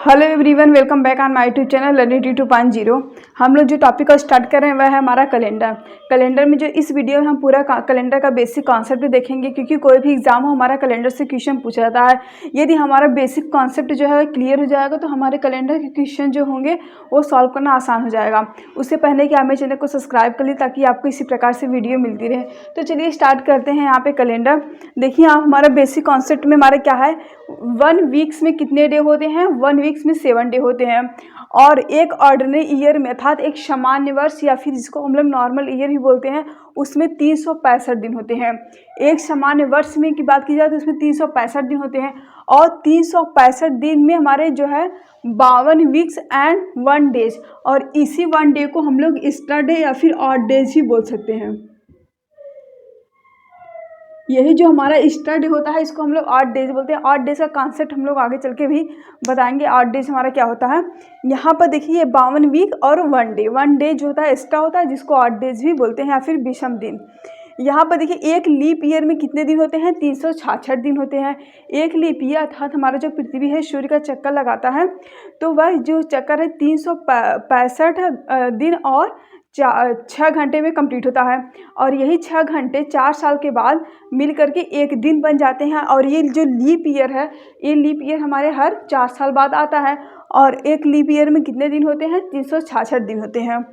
Hello everyone, welcome back on my YouTube channel learning 2.0। हम लोग जो टॉपिक को स्टार्ट कर रहे हैं वह है हमारा कैलेंडर में जो इस वीडियो में हम पूरा कैलेंडर का बेसिक कॉन्सेप्ट देखेंगे, क्योंकि कोई भी एग्जाम हो हमारा कैलेंडर से क्वेश्चन पूछा जाता है। यदि हमारा बेसिक कॉन्सेप्ट जो है क्लियर हो जाएगा तो हमारे कैलेंडर के क्वेश्चन जो होंगे वो सॉल्व करना आसान हो जाएगा। उससे पहले कि आप मेरे चैनल को सब्सक्राइब कर लीजिए ताकि आपको इसी प्रकार से वीडियो मिलती रहे। तो चलिए स्टार्ट करते हैं। यहाँ पे कैलेंडर देखिए, आप हमारा बेसिक कॉन्सेप्ट में हमारा क्या है, 1 वीक्स में कितने डे होते हैं, 1 वीक्स में 7 डे होते हैं। और एक ऑर्डिनरी ईयर में अर्थात एक सामान्य वर्ष या फिर जिसको हम लोग नॉर्मल ईयर भी बोलते हैं, उसमें 365 दिन होते हैं। एक सामान्य वर्ष में की बात की जाए तो उसमें 365 दिन होते हैं। और 365 दिन में हमारे जो है 52 वीक्स एंड 1 डेज, और इसी 1 डे को हम लोग एक्स्ट्रा डे या फिर ऑड डेज ही बोल सकते हैं। यही जो हमारा एक्स्ट्रा डे होता है इसको हम लोग ऑड डेज बोलते हैं। ऑड डेज का कॉन्सेप्ट हम लोग आगे चल के भी बताएंगे। ऑड डेज हमारा क्या होता है। यहाँ पर देखिए 52 वीक और 1 डे जो होता है एक्स्ट्रा होता है, जिसको ऑड डेज भी बोलते हैं या फिर विषम दिन। यहाँ पर देखिए एक लीप ईयर में कितने दिन होते हैं, 366 दिन होते हैं। एक लीप ईयर अर्थात हमारा जो पृथ्वी है सूर्य का चक्कर लगाता है, तो वह जो चक्कर है 365 दिन और 6 घंटे में कंप्लीट होता है। और यही 6 घंटे 4 साल के बाद मिल करके एक दिन बन जाते हैं। और ये जो लीप ईयर है, ये लीप ईयर हमारे हर 4 साल बाद आता है। और एक लीप ईयर में कितने दिन होते हैं, 366 दिन होते हैं।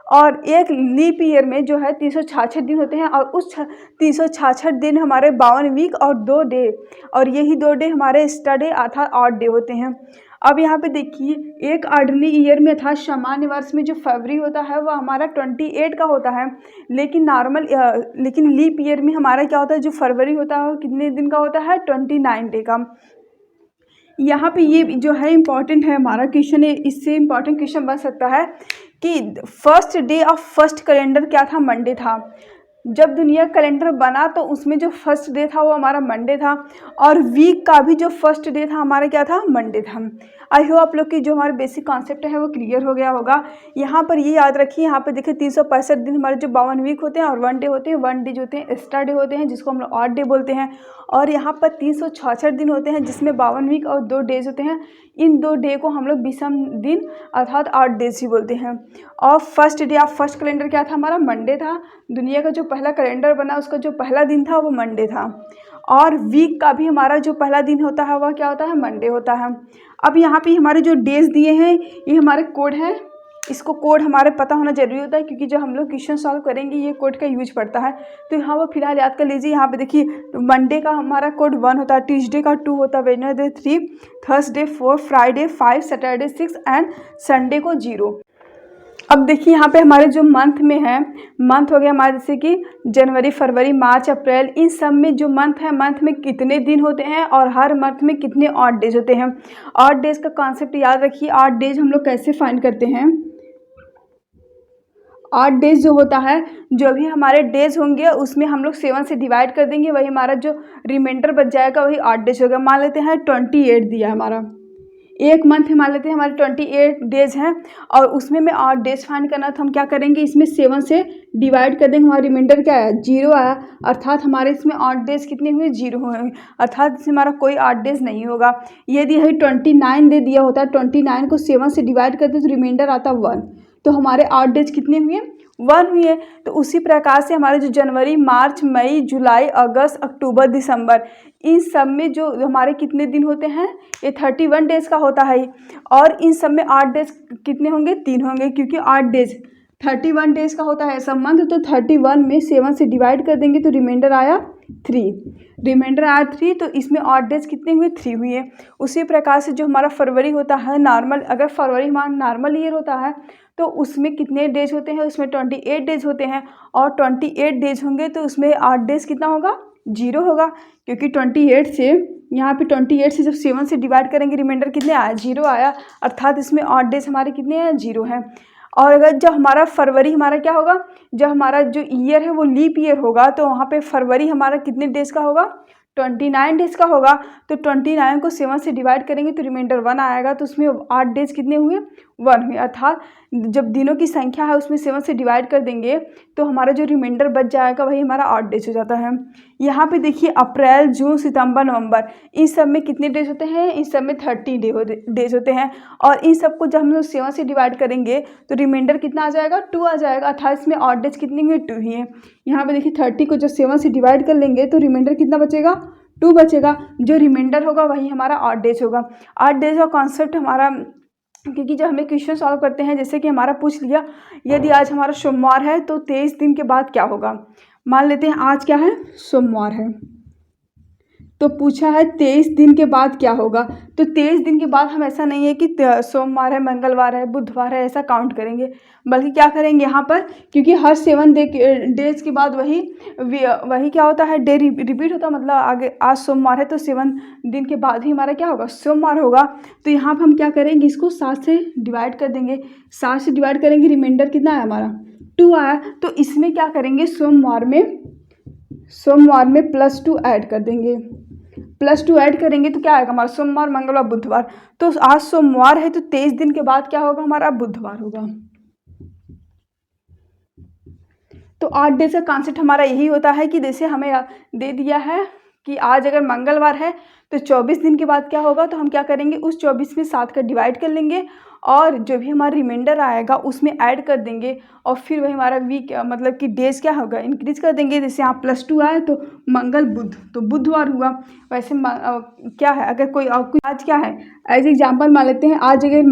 और एक लीप ईयर में जो है 366 दिन होते हैं, और उस 366 दिन हमारे 52 वीक और 2 डे, और यही 2 डे हमारे एक्स्ट्रा डे अर्थात ऑड डे होते हैं। अब यहाँ पे देखिए, एक ऑर्डिनरी ईयर में अर्थात सामान्य वर्ष में जो फरवरी होता है वह हमारा 28 का होता है। लेकिन लीप ईयर में हमारा क्या होता है, जो फरवरी होता है वो कितने दिन का होता है, 29 डे का। यहाँ पे ये जो है इम्पॉर्टेंट है हमारा क्वेश्चन है, इससे इम्पॉर्टेंट क्वेश्चन बन सकता है कि first day of first calendar क्या था, मंडे था। जब दुनिया कैलेंडर बना तो उसमें जो फर्स्ट डे था वो हमारा मंडे था। और वीक का भी जो फर्स्ट डे था हमारा क्या था, मंडे था। आई होप आप लोग की जो हमारा बेसिक कॉन्सेप्ट है वो क्लियर हो गया होगा। यहाँ पर ये याद रखिए, यहाँ पे देखिए 365 दिन हमारे जो 52 वीक होते हैं और 1 डे होते हैं। 1 डे जो होते हैं एक्स्ट्रा डे होते हैं, जिसको हम लोग ऑड डे बोलते हैं। और यहाँ पर 366 दिन होते हैं, जिसमें 52 वीक और 2 डेज होते हैं। इन 2 डे को हम लोग विषम दिन अर्थात ऑड डेज ही बोलते हैं। और first day of first calendar क्या था, हमारा मंडे था। दुनिया का जो पहला कैलेंडर बना उसका जो पहला दिन था वो मंडे था। और वीक का भी हमारा जो पहला दिन होता है वह क्या होता है, मंडे होता है। अब यहाँ पे हमारे जो डेज दिए हैं ये हमारे कोड है। इसको कोड हमारे पता होना जरूरी होता है, क्योंकि जब हम लोग क्वेश्चन सॉल्व करेंगे ये कोड का यूज पड़ता है। तो यहाँ वो फिलहाल याद कर लीजिए। यहाँ पे देखिए मंडे का हमारा कोड 1 होता है, ट्यूसडे का 2 होता है, Wednesday 3, Thursday 4, Friday 5, Saturday 6 and Sunday को 0। अब देखिए यहाँ पे हमारे जो मंथ में है, मंथ हो गया हमारे जैसे कि जनवरी, फरवरी, मार्च, अप्रैल। इन सब में जो मंथ है, मंथ में कितने दिन होते हैं और हर मंथ में कितने ऑड डेज होते हैं। ऑड डेज का कॉन्सेप्ट याद रखिए। ऑड डेज हम लोग कैसे फाइंड करते हैं। ऑड डेज जो होता है, जो भी हमारे डेज होंगे उसमें हम लोग 7 से डिवाइड कर देंगे, वही हमारा जो रिमाइंडर बच जाएगा वही ऑड डेज होगा। मान लेते हैं 28 दिया हमारा, एक मंथ मान लेते हैं हमारे 28 डेज हैं, और उसमें में ऑड डेज फाइंड करना। तो हम क्या करेंगे, इसमें 7 से डिवाइड कर देंगे, हमारा रिमाइंडर क्या आया, 0 आया। अर्थात हमारे इसमें ऑड डेज कितने हुए, 0 हुए, अर्थात इसमें हमारा कोई ऑड डेज नहीं होगा। यदि यही 29 डे दिया होता है, 29 को 7 से डिवाइड करते तो रिमाइंडर आता 1, तो हमारे ऑड डेज कितने हुए, 1 हुई है। तो उसी प्रकार से हमारे जो जनवरी, मार्च, मई, जुलाई, अगस्त, अक्टूबर, दिसंबर, इन सब में जो हमारे कितने दिन होते हैं, ये 31 डेज का होता है। और इन सब में 8 डेज कितने होंगे, 3 होंगे, क्योंकि 8 डेज 31 डेज का होता है सब मंथ। तो 31 में 7 से डिवाइड कर देंगे तो रिमाइंडर आया 3, रिमाइंडर आया 3। तो इसमें 8 डेज कितने हुए, 3 हुए। उसी प्रकार से जो हमारा फरवरी होता है नॉर्मल, अगर फरवरी हमारा नॉर्मल ईयर होता है तो उसमें कितने डेज होते हैं, उसमें 28 डेज होते हैं। और 28 डेज होंगे तो उसमें 8 डेज कितना होगा, 0 होगा, क्योंकि 28 से यहाँ पे 28 से जब 7 से डिवाइड करेंगे रिमाइंडर कितने आया, 0 आया। अर्थात इसमें 8 डेज हमारे कितने हैं, 0 हैं। और अगर जब हमारा फरवरी हमारा क्या होगा, जब हमारा जो ईयर है वो लीप ईयर होगा, तो वहाँ पे फरवरी हमारा कितने डेज का होगा, 29 डेज का होगा तो 29 को 7 से डिवाइड करेंगे तो रिमाइंडर 1 आएगा, तो उसमें 8 डेज कितने हुए, 1 हुए। अर्थात जब दिनों की संख्या है उसमें 7 से डिवाइड कर देंगे तो हमारा जो रिमाइंडर बच जाएगा वही हमारा 8 डेज हो जाता है। यहाँ पे देखिए अप्रैल, जून, सितंबर, नवंबर, इन सब में कितने डेज होते हैं, इन सब में 30 डेज होते हैं। और इन सबको जब हम लोग 7 से डिवाइड करेंगे तो रिमाइंडर कितना आ जाएगा, 2 आ जाएगा। अर्थात इसमें 8 डेज कितने हुए, 2 ही है। यहाँ पे देखिए 30 को जब 7 से डिवाइड कर लेंगे तो रिमाइंडर कितना बचेगा, 2 बचेगा। जो रिमाइंडर होगा वही हमारा 8 डेज होगा। 8 डेज का कॉन्सेप्ट हमारा, क्योंकि जब हमें क्वेश्चन सॉल्व करते हैं, जैसे कि हमारा पूछ लिया यदि आज हमारा सोमवार है तो 23 दिन के बाद क्या होगा। मान लेते हैं आज क्या है, सोमवार है, तो पूछा है 23 दिन के बाद क्या होगा। तो 23 दिन के बाद हम ऐसा नहीं है कि सोमवार है, मंगलवार है, बुधवार है, ऐसा काउंट करेंगे, बल्कि क्या करेंगे यहाँ पर, क्योंकि हर 7 डेज के बाद वही क्या होता है, डे रिपीट होता है। मतलब आगे आज सोमवार है तो 7 दिन के बाद ही हमारा क्या होगा, सोमवार होगा। तो यहाँ पर हम क्या करेंगे, इसको 7 से डिवाइड कर देंगे। 7 से डिवाइड करेंगे, रिमाइंडर कितना है हमारा, 2 आया। तो इसमें क्या करेंगे, सोमवार में +2 ऐड कर देंगे। +2 ऐड करेंगे तो क्या आएगा हमारा, सोमवार, मंगलवार, बुधवार। तो आज सोमवार है तो 23 दिन के बाद क्या होगा हमारा, बुधवार होगा। तो 8 डेज का कॉन्सेप्ट हमारा यही होता है कि जैसे हमें दे दिया है कि आज अगर मंगलवार है तो 24 दिन के बाद क्या होगा, तो हम क्या करेंगे, उस 24 में 7 का डिवाइड कर लेंगे और जो भी हमारा रिमाइंडर आएगा उसमें ऐड कर देंगे और फिर वही हमारा वीक मतलब कि डेज क्या होगा, इंक्रीज कर देंगे। जैसे यहाँ +2 आए तो मंगल बुध, तो बुधवार हुआ। वैसे क्या है, अगर कोई आज क्या है, एज एग्जाम्पल मान लेते हैं आज अगर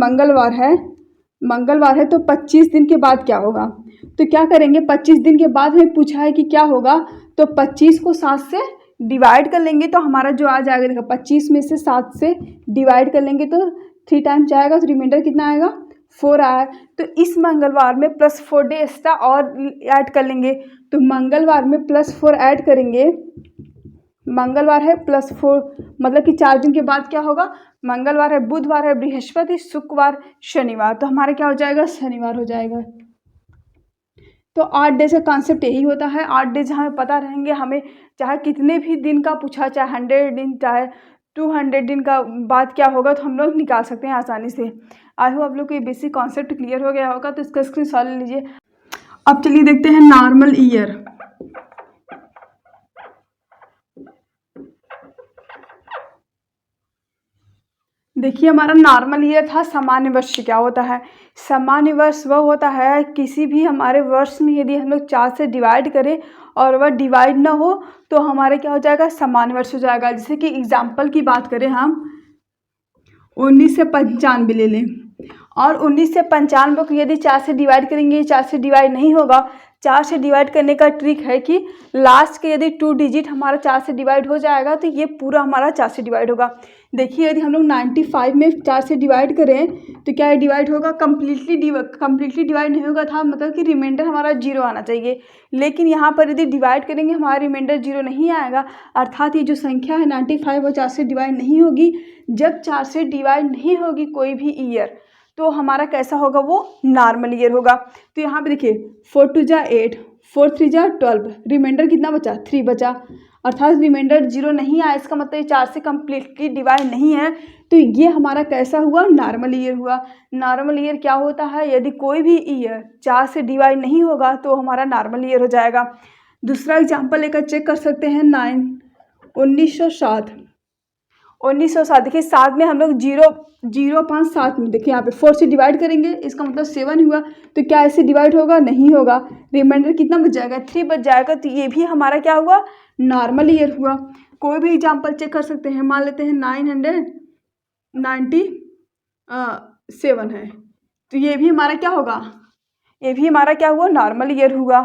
मंगलवार है तो 25 दिन के बाद क्या होगा। तो क्या करेंगे, 25 दिन के बाद हमें पूछा है कि क्या होगा, तो 25 को 7 से डिवाइड कर लेंगे तो हमारा जो आ जाएगा, देखो 25 में से 7 से डिवाइड कर लेंगे तो 3 टाइम जाएगा तो रिमाइंडर कितना आएगा, 4 आया। तो इस मंगलवार में +4 डे एक्स्ट्रा और ऐड कर लेंगे। तो मंगलवार में +4 ऐड करेंगे, मंगलवार है +4 मतलब कि 4 दिन के बाद क्या होगा, मंगलवार है, बुधवार है, बृहस्पति, शुक्रवार, शनिवार, तो हमारा क्या हो जाएगा, शनिवार हो जाएगा। तो 8 डेज का कॉन्सेप्ट यही होता है। 8 डेज हमें पता रहेंगे, हमें चाहे कितने भी दिन का पूछा, चाहे 100 दिन, चाहे 200 दिन का बाद क्या होगा, तो हम लोग निकाल सकते हैं आसानी से। आई होप आप लोग को ये बेसिक कॉन्सेप्ट क्लियर हो गया होगा। तो इसका स्क्रीनशॉट ले लीजिए। अब चलिए देखते हैं नॉर्मल ईयर। देखिए हमारा नॉर्मल ईयर था, सामान्य वर्ष क्या होता है, सामान्य वर्ष वह होता है किसी भी हमारे वर्ष में यदि हम लोग 4 से डिवाइड करें और वह डिवाइड ना हो तो हमारे क्या हो जाएगा, सामान्य वर्ष हो जाएगा। जैसे कि एग्जाम्पल की बात करें हम 1995 ले लें और 1995 को यदि 4 से डिवाइड करेंगे, 4 से डिवाइड नहीं होगा। 4 से डिवाइड करने का ट्रिक है कि लास्ट के यदि 2 डिजिट हमारा 4 से डिवाइड हो जाएगा तो ये पूरा हमारा 4 से डिवाइड होगा। देखिए यदि हम लोग 95 में 4 से डिवाइड करें तो क्या डिवाइड होगा, कम्प्लीटली डिवाइड नहीं होगा था, मतलब कि रिमाइंडर हमारा 0 आना चाहिए। लेकिन यहाँ पर यदि डिवाइड करेंगे हमारा रिमाइंडर 0 नहीं आएगा। अर्थात ये जो संख्या है 95 और 4 से डिवाइड नहीं होगी। जब 4 से डिवाइड नहीं होगी कोई भी ईयर तो हमारा कैसा होगा, वो नॉर्मल ईयर होगा। तो यहाँ पे देखिए 4 2 जा 8, 4 3 जा 12, रिमाइंडर कितना बचा, 3 बचा। अर्थात रिमाइंडर 0 नहीं आया, इसका मतलब 4 से कम्प्लीटली डिवाइड नहीं है। तो ये हमारा कैसा हुआ, नॉर्मल ईयर हुआ। नॉर्मल ईयर क्या होता है, यदि कोई भी ईयर 4 से डिवाइड नहीं होगा तो हमारा नॉर्मल ईयर हो जाएगा। दूसरा एग्जाम्पल लेकर चेक कर सकते हैं 1907। 1907 देखिए 7 में हम लोग 0.7 में देखिए यहाँ पे 4 से डिवाइड करेंगे, इसका मतलब 7 हुआ। तो क्या ऐसे डिवाइड होगा, नहीं होगा। रिमाइंडर कितना बच जाएगा, 3 बच जाएगा। तो ये भी हमारा क्या हुआ, नॉर्मल ईयर हुआ। कोई भी एग्जाम्पल चेक कर सकते हैं। मान लेते हैं 997 है, तो ये भी हमारा क्या होगा, ये भी हमारा क्या हुआ, नॉर्मल ईयर हुआ।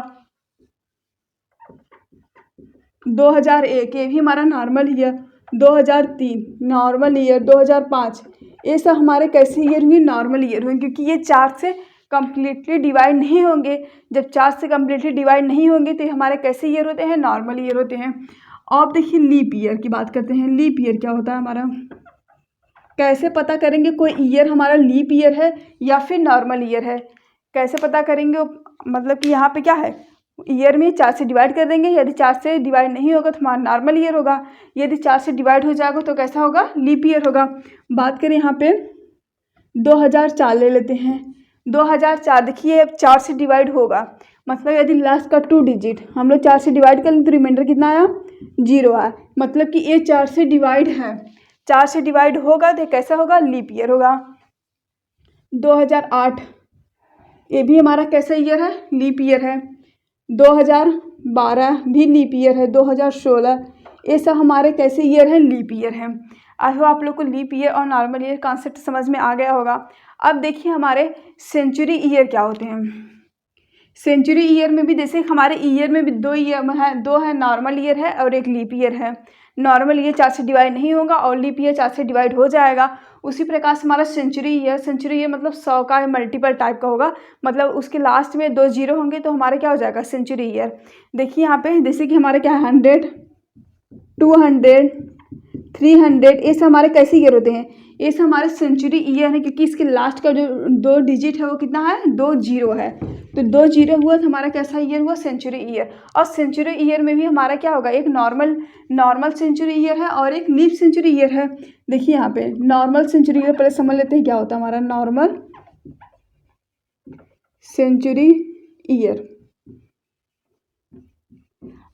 2001 ये भी हमारा नॉर्मल ईयर। 2003 normal year. 2005 ये सब हमारे कैसे ईयर हुए, नॉर्मल ईयर हुए, क्योंकि ये 4 से कम्प्लीटली डिवाइड नहीं होंगे। जब 4 से कम्प्लीटली डिवाइड नहीं होंगे तो ये हमारे कैसे ईयर होते हैं, नॉर्मल ईयर होते हैं। अब देखिए लीप ईयर की बात करते हैं। लीप ईयर क्या होता है हमारा, कैसे पता करेंगे कोई ईयर हमारा लीप ईयर है या फिर नॉर्मल ईयर है, कैसे पता करेंगे, मतलब कि यहाँ पे क्या है, ईयर में 4 से डिवाइड कर देंगे। यदि 4 से डिवाइड नहीं होगा तो हमारा नॉर्मल ईयर होगा। यदि 4 से डिवाइड हो जाएगा तो कैसा होगा, लीप ईयर होगा। बात करें यहाँ पे 2004 ले लेते हैं। 2004 देखिए 4 से डिवाइड होगा, मतलब यदि लास्ट का 2 डिजिट हम लोग 4 से डिवाइड कर लें तो रिमाइंडर कितना आया, 0 आया। मतलब कि ये 4 से डिवाइड है, 4 से डिवाइड होगा तो कैसा होगा, लीप ईयर होगा। 2008 ये भी हमारा कैसा ईयर है, लीप ईयर है। 2012 भी लीप ईयर है। 2016 ये सब हमारे कैसे ईयर है, लीप ईयर है। आई होप आप लोग को लीप ईयर और नॉर्मल ईयर कॉन्सेप्ट समझ में आ गया होगा। अब देखिए हमारे सेंचुरी ईयर क्या होते हैं। सेंचुरी ईयर में भी जैसे हमारे ईयर में भी 2 ईयर है, 2 है, नॉर्मल ईयर है और एक लीप ईयर है। नॉर्मल ईयर 4 से डिवाइड नहीं होगा और लीप ईयर 4 से डिवाइड हो जाएगा। उसी प्रकार से हमारा सेंचुरी ईयर मतलब 100 का मल्टीपल टाइप का होगा, मतलब उसके लास्ट में 2 जीरो होंगे तो हमारे क्या हो जाएगा, सेंचुरी ईयर। देखिए यहाँ पे जैसे कि हमारे क्या है 100, 200, 300, ये सब हमारे कैसे ईयर होते हैं, ये सब हमारे सेंचुरी ईयर है, क्योंकि इसके लास्ट का जो 2 डिजिट है वो कितना है, 2 जीरो है। तो 2 जीरो हुआ तो हमारा कैसा ईयर हुआ, सेंचुरी ईयर। और सेंचुरी ईयर में भी हमारा क्या होगा, एक नॉर्मल सेंचुरी ईयर है और एक लीप सेंचुरी ईयर है। देखिए यहाँ पे नॉर्मल सेंचुरी ईयर पहले समझ लेते हैं क्या होता है हमारा नॉर्मल सेंचुरी ईयर,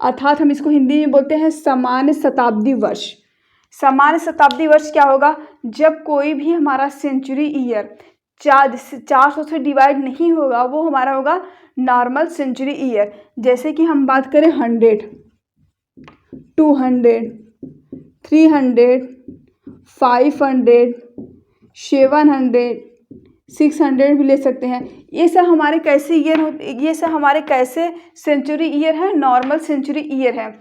अर्थात हम इसको हिंदी में बोलते हैं सामान्य शताब्दी वर्ष। सामान्य शताब्दी वर्ष क्या होगा, जब कोई भी हमारा सेंचुरी ईयर 400 से डिवाइड नहीं होगा वो हमारा होगा नॉर्मल सेंचुरी ईयर। जैसे कि हम बात करें 100, 200, 300, 500, 700, 600 भी ले सकते हैं। ये सब हमारे कैसे ईयर होते, ये सब हमारे कैसे सेंचुरी ईयर है, नॉर्मल सेंचुरी ईयर है।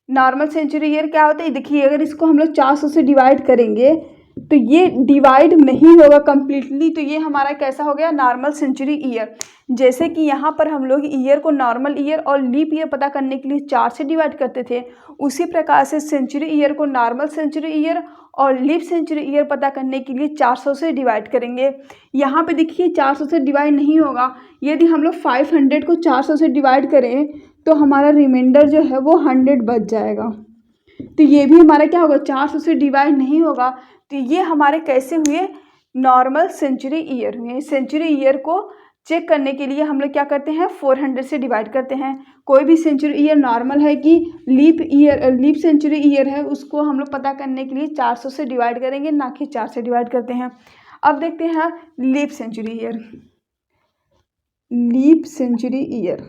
नॉर्मल सेंचुरी ईयर क्या होता है, देखिए अगर इसको हम लोग 400 से डिवाइड करेंगे तो ये डिवाइड नहीं होगा कंप्लीटली, तो ये हमारा कैसा हो गया, नॉर्मल सेंचुरी ईयर। जैसे कि यहाँ पर हम लोग ईयर को नॉर्मल ईयर और लीप ईयर पता करने के लिए 4 से डिवाइड करते थे, उसी प्रकार से सेंचुरी ईयर को नॉर्मल सेंचुरी ईयर और लीप सेंचुरी ईयर पता करने के लिए 400 से डिवाइड करेंगे। यहाँ पे देखिए 400 से डिवाइड नहीं होगा, यदि हम लोग 500 को 400 से डिवाइड करें तो हमारा रिमाइंडर जो है वो 100 बच जाएगा। तो ये भी हमारा क्या होगा, 400 से डिवाइड नहीं होगा। तो ये हमारे कैसे हुए, नॉर्मल सेंचुरी ईयर हुए। सेंचुरी ईयर को चेक करने के लिए हम लोग क्या करते हैं, 400 से डिवाइड करते हैं। कोई भी सेंचुरी ईयर नॉर्मल है कि लीप सेंचुरी ईयर है, उसको हम लोग पता करने के लिए 400 से डिवाइड करेंगे, ना कि 4 से डिवाइड करते हैं। अब देखते हैं leap century year. Leap century year,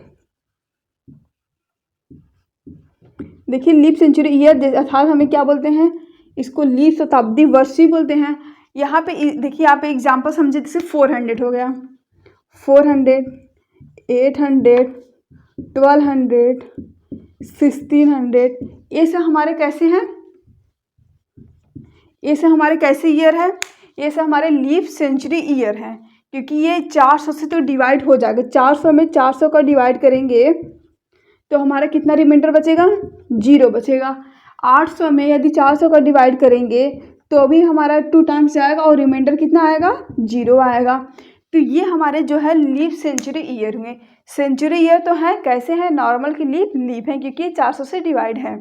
देखिए लीप सेंचुरी ईयर अर्थात हमें क्या बोलते हैं, इसको लीप शताब्दी वर्ष ही बोलते हैं। यहाँ पे देखिए यहाँ पे एग्जाम्पल समझे, जैसे 400 हो गया, 400, 800, 1200, 1600, ये सब हमारे कैसे हैं, ये सब हमारे कैसे ईयर है, ये सब हमारे लीप सेंचुरी ईयर हैं, क्योंकि ये 400 से तो डिवाइड हो जाएगा। 400 में 400 का डिवाइड करेंगे तो हमारा कितना रिमाइंडर बचेगा, 0 बचेगा। 800 में यदि 400 का डिवाइड करेंगे तो भी हमारा 2 टाइम्स जाएगा और रिमाइंडर कितना आएगा, 0 आएगा। तो ये हमारे जो है लीप सेंचुरी ईयर हुए। सेंचुरी ईयर तो है कैसे हैं, नॉर्मल की लीप है, क्योंकि 400 से डिवाइड है।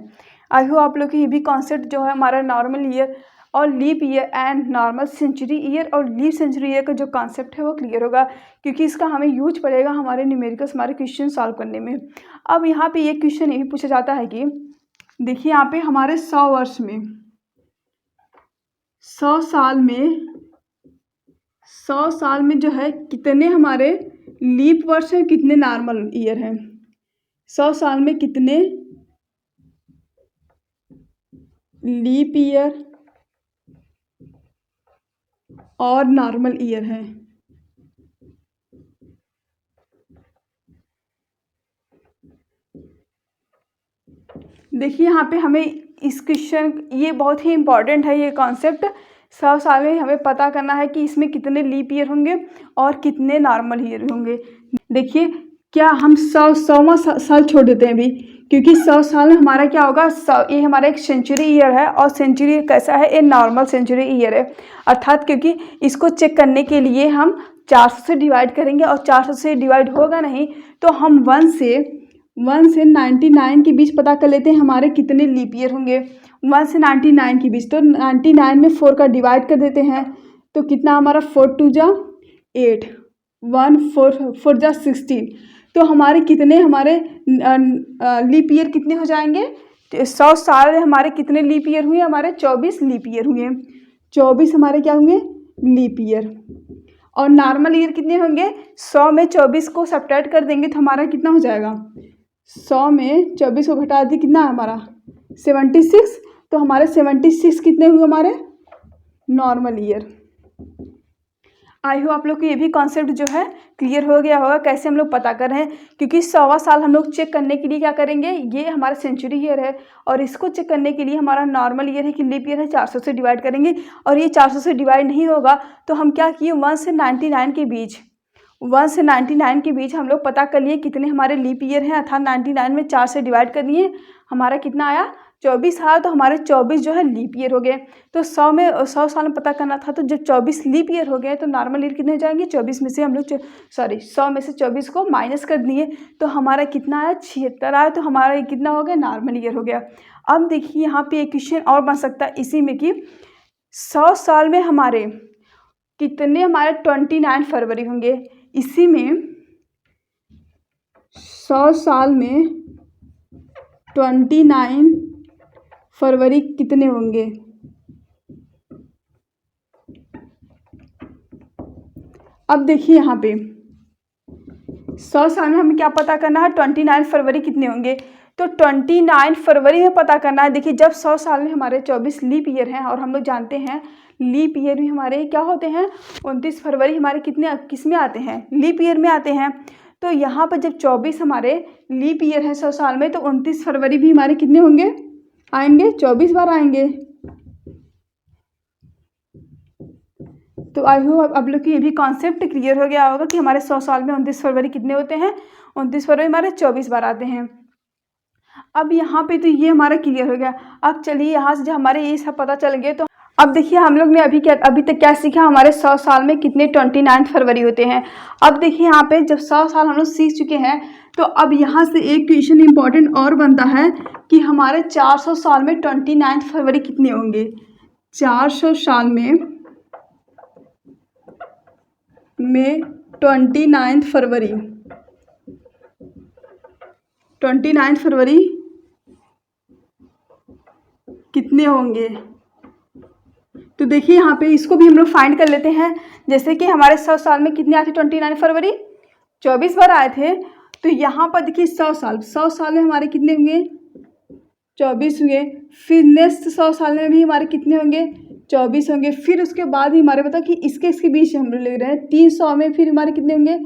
आई होप आप लोग की ये भी कॉन्सेप्ट जो है हमारा नॉर्मल ईयर और leap year and normal century year और लीप सेंचुरी ईयर का जो कॉन्सेप्ट है वो क्लियर होगा, क्योंकि इसका हमें यूज पड़ेगा हमारे न्यूमेरिकल्स, हमारे क्वेश्चन सॉल्व करने में। अब यहाँ पे ये क्वेश्चन ये भी पूछा जाता है कि देखिए यहाँ पे हमारे 100 वर्ष में, 100 साल में जो है कितने हमारे लीप वर्ष हैं, कितने नॉर्मल ईयर हैं। 100 साल में कितने लीप ईयर और नॉर्मल ईयर है। देखिए यहाँ पे हमें इस क्वेश्चन, ये बहुत ही इम्पॉर्टेंट है ये कॉन्सेप्ट। 100 साल में हमें पता करना है कि इसमें कितने लीप ईयर होंगे और कितने नॉर्मल ईयर होंगे। देखिए क्या हम 100वां साल छोड़ देते हैं अभी, क्योंकि 100 साल में हमारा क्या होगा, ये हमारा एक सेंचुरी ईयर है और सेंचुरी कैसा है, ये नॉर्मल सेंचुरी ईयर है। अर्थात क्योंकि इसको चेक करने के लिए हम 400 से डिवाइड करेंगे और 400 से डिवाइड होगा नहीं तो हम 1 1 से 99 के बीच पता कर लेते हैं हमारे कितने लीप ईयर होंगे। 1 से 99 के बीच, तो 99 में 4 का डिवाइड कर देते हैं तो कितना हमारा 4 2 जा 8, 1 4 जा 16। तो हमारे कितने हमारे लीप ईयर कितने हो जाएंगे? 100 साल में हमारे कितने लीप ईयर हुए? हमारे 24 लीप ईयर हुए। 24 हमारे क्या होंगे? Leap year. और नॉर्मल ईयर कितने होंगे? 100 में 24 को सब्ट्रैक्ट कर देंगे तो हमारा कितना हो जाएगा? 100 में 24 को घटा दिए कितना है हमारा? 76। तो हमारे 76 कितने हुए हमारे? Normal year. आई होप आप लोग को ये भी कॉन्सेप्ट जो है क्लियर हो गया होगा कैसे हम लोग पता कर रहे हैं, क्योंकि 100वां साल हम लोग चेक करने के लिए क्या करेंगे, ये हमारा सेंचुरी ईयर है और इसको चेक करने के लिए हमारा नॉर्मल ईयर है कि लीप ईयर है 400 से डिवाइड करेंगे। और ये 400 से डिवाइड नहीं होगा तो हम क्या किए, 1 से 99 के बीच, 1 से 99 के बीच हम लोग पता कर लिए कितने हमारे लीप ईयर हैं, अर्थात 99 में 4 से डिवाइड कर दिए, हमारा कितना आया? 24 आया। तो हमारे 24 जो है लीप ईयर हो गए। तो 100 साल में पता करना था, तो जब 24 लीप ईयर हो गए तो नॉर्मल ईयर कितने हो जाएंगे? 24 में से हम लोग 100 में से 24 को माइनस कर दिए तो हमारा कितना आया? 76 आया। तो हमारा ये कितना हो गया? नॉर्मल ईयर हो गया। अब देखिए यहाँ पे एक क्वेश्चन और बन सकता है इसी में कि 100 साल में हमारे कितने हमारे 29 फरवरी होंगे? इसी में 100 साल में 29 फरवरी कितने होंगे? अब देखिए यहाँ पे 100 साल में हमें क्या पता करना है? 29 फरवरी कितने होंगे? तो 29 फरवरी में पता करना है। देखिए जब 100 साल में हमारे 24 लीप ईयर हैं और हम लोग जानते हैं लीप ईयर भी हमारे क्या होते हैं? 29 फरवरी हमारे कितने किस में आते हैं? लीप ईयर में आते हैं। तो यहाँ पर जब 24 हमारे लीप ईयर है 100 साल में, तो 29 फरवरी भी हमारे कितने होंगे? आएंगे 24 बार आएंगे। तो आई होप आप लोग को ये भी कॉन्सेप्ट क्लियर हो गया होगा कि हमारे 100 साल में 29 फरवरी कितने होते हैं? 29 फरवरी हमारे 24 बार आते हैं। अब यहाँ पे तो ये हमारा क्लियर हो गया। अब चलिए यहाँ से जब हमारे ये सब पता चल गए तो अब देखिए हम लोग ने अभी तक क्या सीखा? हमारे 100 साल में कितने 29 फरवरी होते हैं। अब देखिए यहाँ पे जब 100 साल हम लोग सीख चुके हैं तो अब यहाँ से एक क्वेश्चन इंपॉर्टेंट और बनता है कि हमारे 400 साल में 29 फरवरी कितने होंगे? 400 साल में 29 फरवरी 29 फरवरी कितने होंगे? तो देखिए यहाँ पे इसको भी हम लोग फाइंड कर लेते हैं। जैसे कि हमारे 100 साल में कितने आए थे? 29 फरवरी 24 बार आए थे। तो यहाँ पर देखिए 100 साल में हमारे कितने होंगे? 24 हुए। फिर नेक्स्ट 100 साल में भी हमारे कितने होंगे? 24 होंगे। फिर उसके बाद ही हमारे बताओ कि इसके बीच हम लोग ले रहे हैं 300 में फिर हमारे कितने होंगे?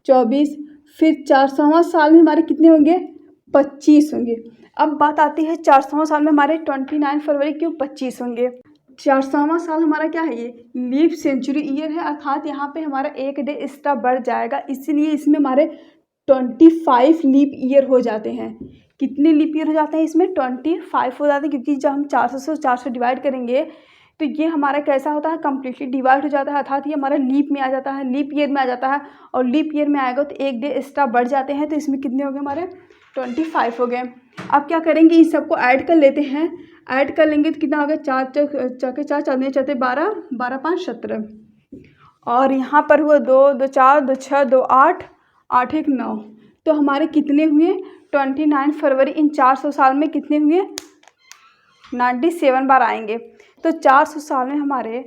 24। फिर 400वां साल में हमारे कितने होंगे? 25 होंगे। अब बात आती है 400वां साल में हमारे 29 फरवरी क्यों 25 होंगे? 400वां साल हमारा क्या है? ये लीप सेंचुरी ईयर है, अर्थात यहाँ पे हमारा एक डे एक्स्ट्रा बढ़ जाएगा, इसीलिए इसमें हमारे 25 लीप ईयर हो जाते हैं। कितने लीप ईयर हो जाते हैं? इसमें 25 हो जाते हैं, क्योंकि जब हम 400 से 400 डिवाइड करेंगे तो ये हमारा कैसा होता है? कम्प्लीटली डिवाइड हो जाता है, अर्थात ये हमारा लीप में आ जाता है, लीप ईयर में आ जाता है। और लीप ईयर में आएगा तो एक डे एक्स्ट्रा बढ़ जाते हैं, तो इसमें कितने हो गए? हमारे 25 हो गए। अब क्या करेंगे? इन सबको ऐड कर लेते हैं। ऐड कर लेंगे तो कितना हो गया? 4 चौके 4, 4 चौथे 12, 12 5 17। और यहाँ पर हुआ 2 2 4 2 6 2 8 8 1 9। तो हमारे कितने हुए? 29 फरवरी इन 400 साल में कितने हुए? 97 बार आएंगे। तो 400 साल में हमारे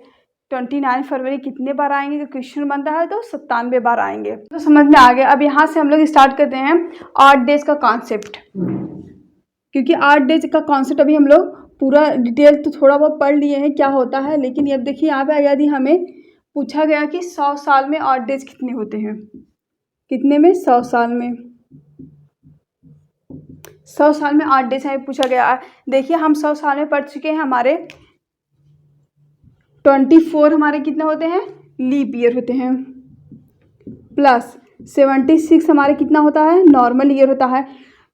29 फरवरी कितने बार आएंगे? तो क्वेश्चन बनता है तो 97 बार आएंगे। तो समझ में आ गया। अब यहाँ से हम लोग स्टार्ट करते हैं 8 डेज का कॉन्सेप्ट, क्योंकि 8 डेज का कॉन्सेप्ट अभी हम लोग पूरा डिटेल तो थोड़ा बहुत पढ़ लिए हैं क्या होता है, लेकिन अब देखिए यहाँ पे यदि हमें पूछा गया कि 100 साल में 8 डेज कितने होते हैं? कितने में? 100 साल में 100 साल में 8 डेज हमें पूछा गया है। देखिए हम 100 साल में पढ़ चुके हैं, हमारे 24 हमारे कितने होते हैं? लीप ईयर होते हैं, प्लस 76 हमारे कितना होता है? नॉर्मल ईयर होता है।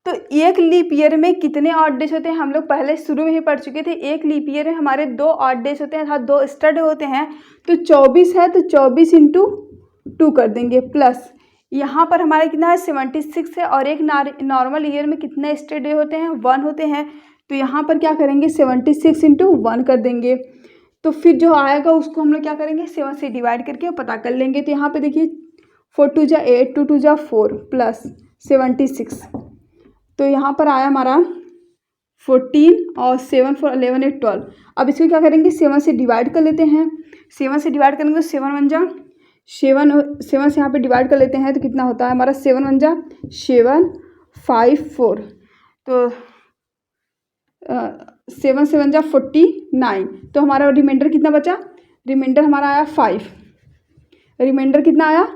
तो एक लीप ईयर में कितने 8 डेज होते हैं? हम लोग पहले शुरू में ही पढ़ चुके थे। एक लीप ईयर में हमारे 2 8 डेज होते हैं, अर्थात 2 एक्स्ट्रा डे होते हैं। तो 24 है तो 24 × 2 कर देंगे, प्लस यहाँ पर हमारे कितना है 76 है, और एक नॉर्मल ईयर में कितने एक्स्ट्रा डे होते हैं 1 होते हैं। तो यहाँ पर क्या करेंगे 76 इंटू 1 कर देंगे, तो फिर जो आएगा उसको हम लोग क्या करेंगे 7 से डिवाइड करके पता कर लेंगे। तो यहाँ पे देखिए 4 2 जा 8, 2 2 जा 4 प्लस 76, तो यहाँ पर आया हमारा 14 और 7 4 11 8 12। अब इसको क्या करेंगे 7 से डिवाइड कर लेते हैं, 7 से डिवाइड करेंगे तो 7 1 जा 7 से यहाँ पे डिवाइड कर लेते हैं तो कितना होता है हमारा 7 1 जा 7 5 4, तो 7 7 जा 49, तो हमारा रिमाइंडर कितना बचा, रिमाइंडर हमारा आया 5, रिमाइंडर कितना आया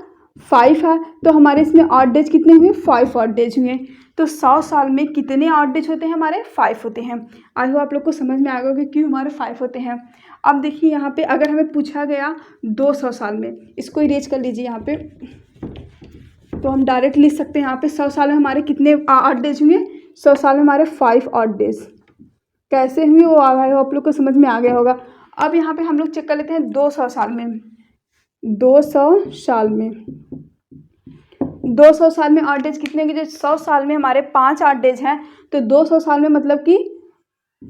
5 है। तो हमारे इसमें ऑड डेज कितने हुए 5 ऑड डेज हुए। तो 100 साल में कितने ऑड डेज होते हैं हमारे 5 होते हैं। आई होप आप लोग को समझ में आएगा कि क्यों हमारे 5 होते हैं। अब देखिए यहाँ पे अगर हमें पूछा गया 200 साल में, इसको इरेज कर लीजिए यहाँ पे, तो हम डायरेक्ट लिख सकते हैं यहाँ पे 100 साल में हमारे कितने ऑड डेज हुए, 100 साल में हमारे 5 ऑड डेज। कैसे हुए वो आप लोग को समझ में आ गया होगा। अब यहाँ पे हम लोग चेक कर लेते हैं 200 साल में, 200 साल में 200 साल में ऑड डेज कितने होंगे। जो 100 साल में हमारे 5 ऑड डेज हैं, तो 200 साल में मतलब कि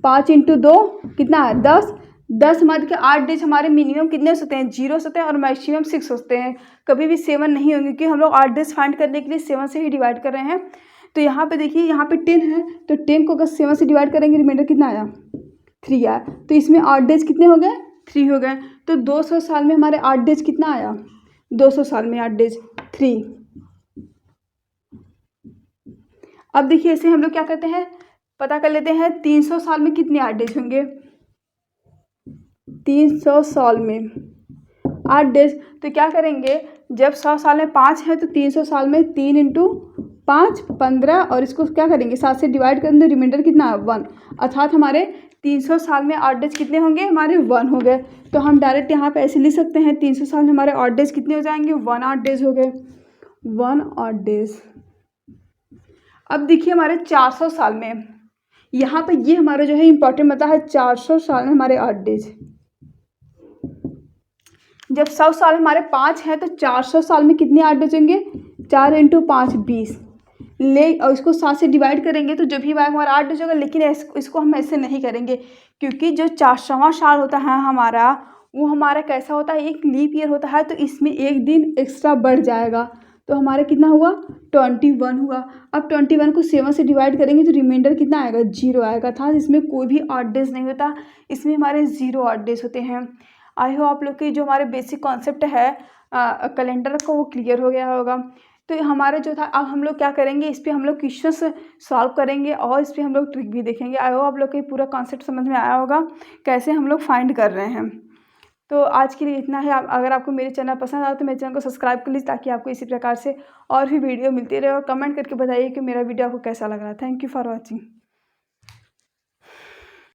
5 इंटू 2 कितना है 10, 10 हमारे के 8 डेज हमारे मिनिमम कितने होते हैं 0 होते हैं और मैक्सिमम 6 होते हैं, कभी भी 7 नहीं होंगे क्योंकि हम लोग 8 डेज फाइंड करने के लिए 7 से ही डिवाइड कर रहे हैं। तो यहाँ पे देखिए यहाँ पे 10 है, तो 10 को अगर 7 से डिवाइड करेंगे रिमाइंडर कितना आया 3 आया, तो इसमें 8 डेज कितने हो गए 3 हो गए। तो 200 साल में हमारे 8 डेज कितना आया, 200 साल में 8 डेज 3। अब देखिए ऐसे हम लोग क्या करते हैं पता कर लेते हैं 300 साल में कितने 8 डेज होंगे। 300 साल में 8 डेज, तो क्या करेंगे जब 100 साल में 5 है तो 300 साल में 3 इंटू 5 15, और इसको क्या करेंगे 7 से डिवाइड करेंगे, रिमाइंडर कितना है 1, अर्थात हमारे 300 साल में 8 डेज कितने होंगे हमारे 1 हो गए। तो हम डायरेक्ट यहाँ पे ऐसे लिख सकते हैं 300 साल में हमारे 8 डेज कितने हो जाएंगे 1 8 डेज हो गए, 1 8 डेज। अब देखिए हमारे 400 साल में, यहाँ पे ये हमारा जो है इंपॉर्टेंट बता है 400 साल में हमारे 8 डेज। जब 100 साल में हमारे 5 हैं तो 400 साल में कितने 8 डेज होंगे 4 इंटू 5 20, ले और इसको 7 से डिवाइड करेंगे तो जो भी हमारा 8 डेज होगा। लेकिन इसको हम ऐसे नहीं करेंगे क्योंकि जो 400वां साल होता है हमारा वो हमारा कैसा होता है एक लीप ईयर होता है, तो इसमें एक दिन एक्स्ट्रा बढ़ जाएगा, तो हमारा कितना हुआ 21 हुआ। अब 21 को 7 से डिवाइड करेंगे तो रिमाइंडर कितना आएगा 0 आएगा था, इसमें कोई भी 8 डेज नहीं होता, इसमें हमारे 0 8 डेज होते हैं। आई होप आप लोग की जो हमारे बेसिक कॉन्सेप्ट है कैलेंडर का वो क्लियर हो गया होगा। तो हमारा जो था अब हम लोग क्या करेंगे इस पर हम लोग क्वेश्चंस सॉल्व करेंगे और इस पर हम लोग ट्रिक भी देखेंगे। आई होप आप लोग को पूरा कॉन्सेप्ट समझ में आया होगा कैसे हम लोग फाइंड कर रहे हैं। तो आज के लिए इतना है। अगर आपको मेरे चैनल पसंद आए तो मेरे चैनल को सब्सक्राइब कर लीजिए ताकि आपको इसी प्रकार से और भी वीडियो मिलती रहे, और कमेंट करके बताइए कि मेरा वीडियो आपको कैसा लग रहा है। Thank you for watching.